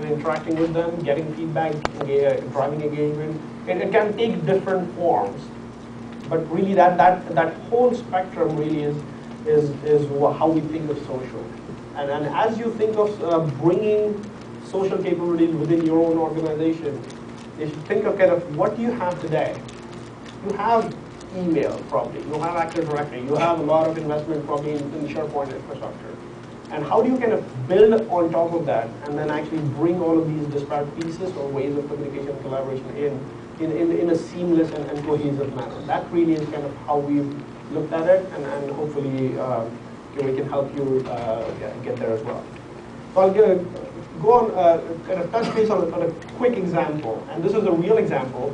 and interacting with them, getting feedback, driving engagement. It can take different forms, but really that whole spectrum really is how we think of social. And as you think of bringing social capabilities within your own organization, you should think of kind of what do you have today. You have email probably, you have Active Directory, you have a lot of investment probably in SharePoint infrastructure. And how do you kind of build on top of that and then actually bring all of these disparate pieces or ways of communication and collaboration in a seamless and cohesive manner? That really is kind of how we've looked at it, and hopefully we can help you get there as well. So I'll go on, kind of touch base on a quick example, and this is a real example.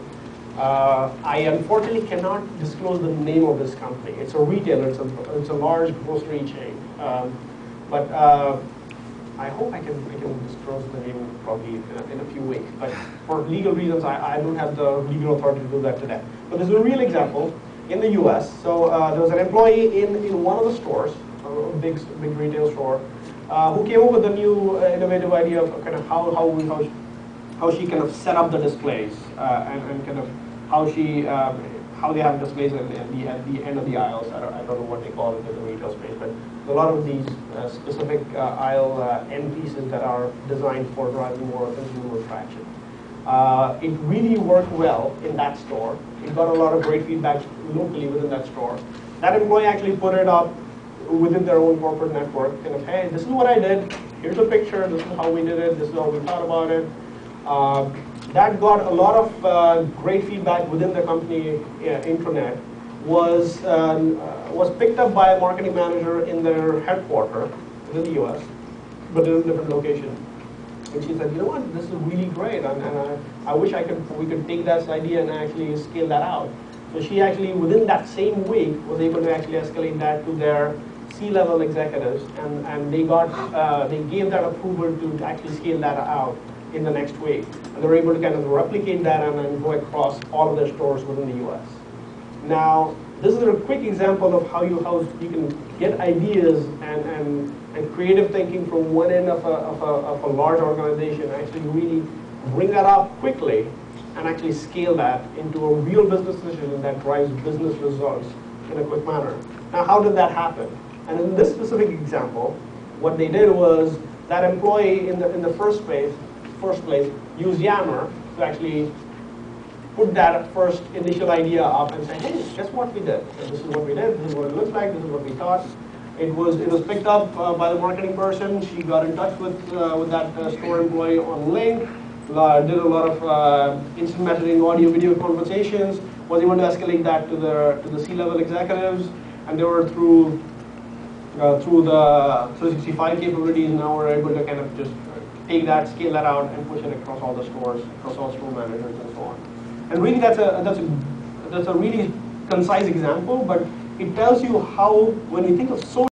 I unfortunately cannot disclose the name of this company. It's a retailer, it's a large grocery chain. But I hope I can disclose the name probably in a few weeks. But for legal reasons, I don't have the legal authority to do that today. But this is a real example in the US. So there was an employee in one of the stores, a big retail store, who came up with a new innovative idea of kind of how she kind of set up the displays and kind of how they have displays at the end of the aisles. I don't know what they call it in the retail space, but a lot of these specific aisle end pieces that are designed for driving more consumer traction. It really worked well in that store. It got a lot of great feedback locally within that store. That employee actually put it up within their own corporate network, kind of, hey, this is what I did. Here's a picture. This is how we did it. This is how we thought about it. That got a lot of great feedback within the company intranet. Was picked up by a marketing manager in their headquarters within the US, but in a different location. And she said, you know what, this is really great, and I wish we could take this idea and actually scale that out. So she actually, within that same week, was able to actually escalate that to their C-level executives, and they gave that approval to actually scale that out in the next week. And they were able to kind of replicate that and then go across all of their stores within the US. Now, this is a quick example of how you can get ideas and creative thinking from one end of a large organization, actually really bring that up quickly and actually scale that into a real business decision that drives business results in a quick manner. Now, how did that happen? And in this specific example, what they did was that employee in the first place used Yammer to actually put that first initial idea up and say, hey, guess what we did? And this is what we did, this is what it looks like, this is what we thought. It was picked up by the marketing person. She got in touch with that store employee on Link, did a lot of instant messaging, audio, video conversations, was able to escalate that to the C-level executives, and they were through the 365 capabilities. Now we're able to kind of just take that, scale that out, and push it across all the stores, across all store managers, and so on. And really, that's a really concise example, but it tells you how, when we think of social